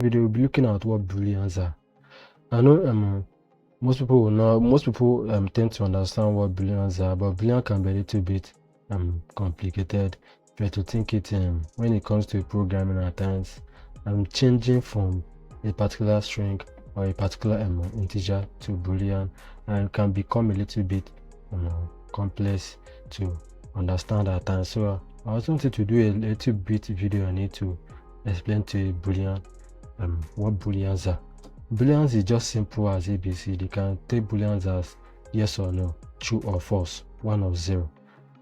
Video, we'll be looking at what booleans are. I know most people tend to understand what booleans are, but boolean can be a little bit complicated if you have to think it when it comes to programming at times. Changing from a particular string or a particular integer to boolean, and can become a little bit complex to understand at times. So I also wanted to do a little bit video on it to explain to a boolean what booleans are. Booleans is just simple as ABC. They can take booleans as yes or no, true or false, 1 or 0.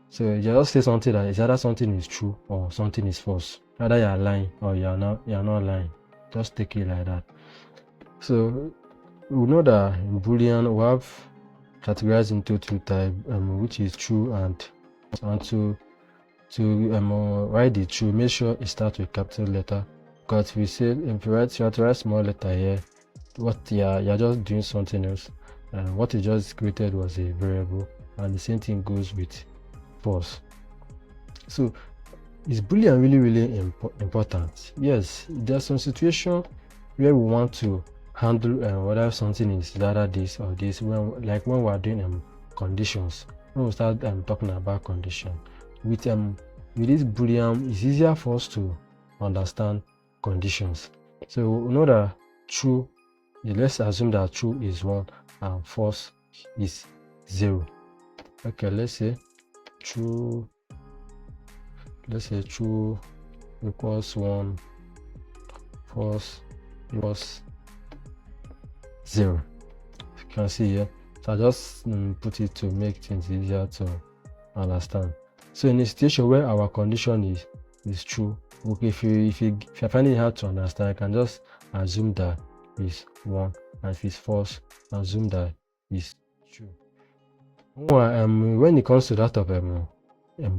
So you just say something that is either something is true or something is false. Either you're lying or you're not lying. Just take it like that. So we know that in boolean we have categorized into two types, which is true and to write the true, make sure it starts with capital letter. Because we say if you have to write small letter here, you're just doing something else. What you just created was a variable, and the same thing goes with false. So is boolean really important? Yes, there's some situation where we want to handle whether something is either this or this, when we are doing conditions. When we start talking about condition with this boolean, it's easier for us to understand conditions. So we know that true, let's assume that true is 1 and false is 0. Okay, let's say true equals 1, false equals 0. You can see here. So I just put it to make things easier to understand. So in a situation where our condition is true, okay, if you find it hard to understand, I can just assume that is 1, and if it's false, assume that is true. When it comes to that of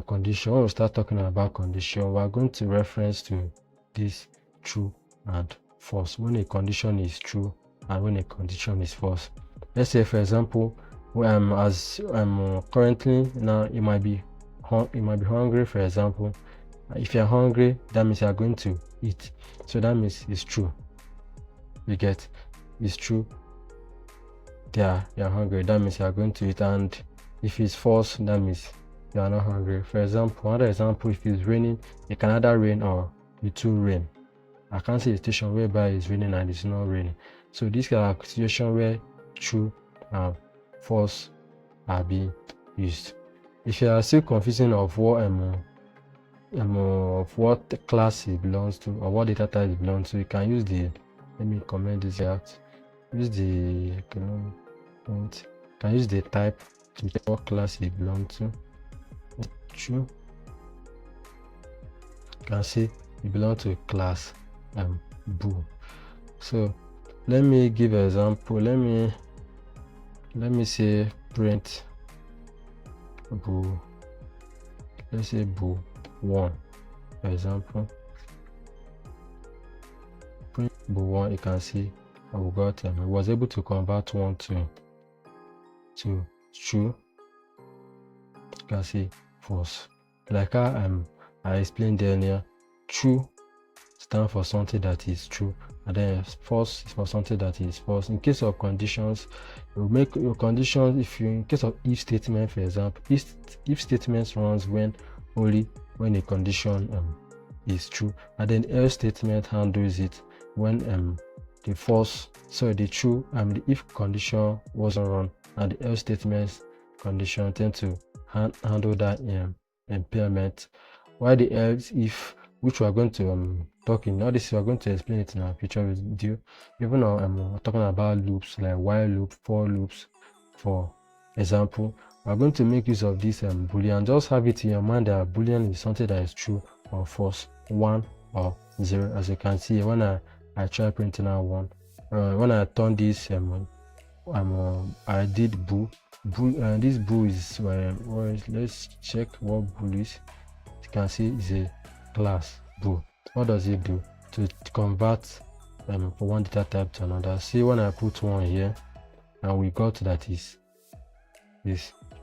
condition, when we start talking about condition, we are going to reference to this true and false. When a condition is true and when a condition is false. Let's say, for example, as currently now, you might be hungry. For example, if you're hungry, that means you're going to eat. So that means it's true. You get, it's true. You're hungry. That means you're going to eat. And if it's false, that means you are not hungry. For example, another example, if it's raining, it can either rain or it will rain. I can't see a situation whereby it's raining and it's not raining. So this kind of situation where true and false are being used. If you are still confusing of what class it belongs to or what data type it belongs to, you can use the, let me comment this out. Use the can use the type to check what class it belongs to. True. You can see it belongs to a class bool. So let me give an example. Let me say print bool. Let's say bool 1, for example. Print bool 1, you can see we got it was able to convert 1 to true. You can see false. Like I explained earlier, true stands for something that is true, and then false is for something that is false. In case of conditions, you make your conditions. In case of if statement, for example, if statement runs only when a condition is true, and then else statement handles it when the true the if condition wasn't run, and the else statement condition tend to handle that impairment, while the else if, which we are going to talk in all this, we are going to explain it in our future video. Even though I'm talking about loops like while loop, for loops, for example, we are going to make use of this boolean. Just have it in your mind that boolean is something that is true or false, 1 or 0. As you can see, when I try printing out 1, when I turn this I did bool. This bool is let's check what bool is. You can see it's a class bool. What does it do? To convert from one data type to another. See, when I put 1 here, and we got that is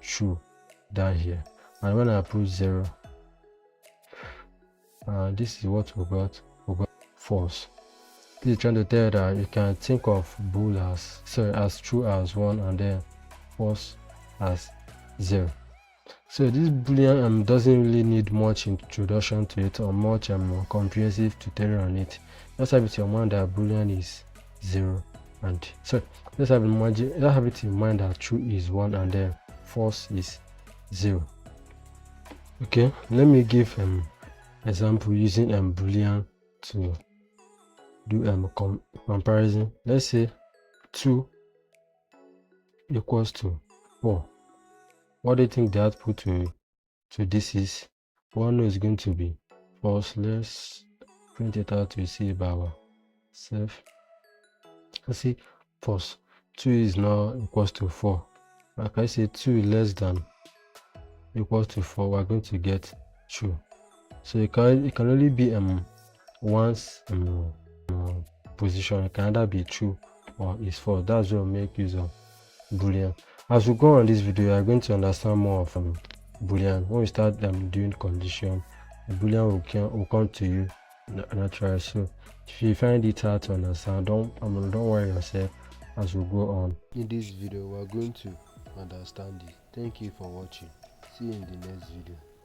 true down here, and when I put 0, this is what we got false. This is trying to tell you that you can think of bool as true as 1 and then false as 0. So this boolean doesn't really need much introduction to it or much comprehensive tutorial on it. Just have it in mind that boolean is 0 and so let's have it in mind that true is 1 and then false is 0. Okay, let me give example using boolean to do comparison. Let's say 2 equals to 4. What do you think the output to this is? 1 is going to be false. Let's print it out to see by ourselves. Let's see false. 2 is now equals to 4. Like I say, 2 is less than equals to 4. We're going to get true. So it can only be one's position. It can either be true or is false. That's what we make use of boolean. As we go on this video, you are going to understand more of boolean. When we start doing condition, the boolean will come to you naturally. So if you find it hard to understand, don't worry yourself. As we go on in this video, we are going to understand it. Thank you for watching. See you in the next video.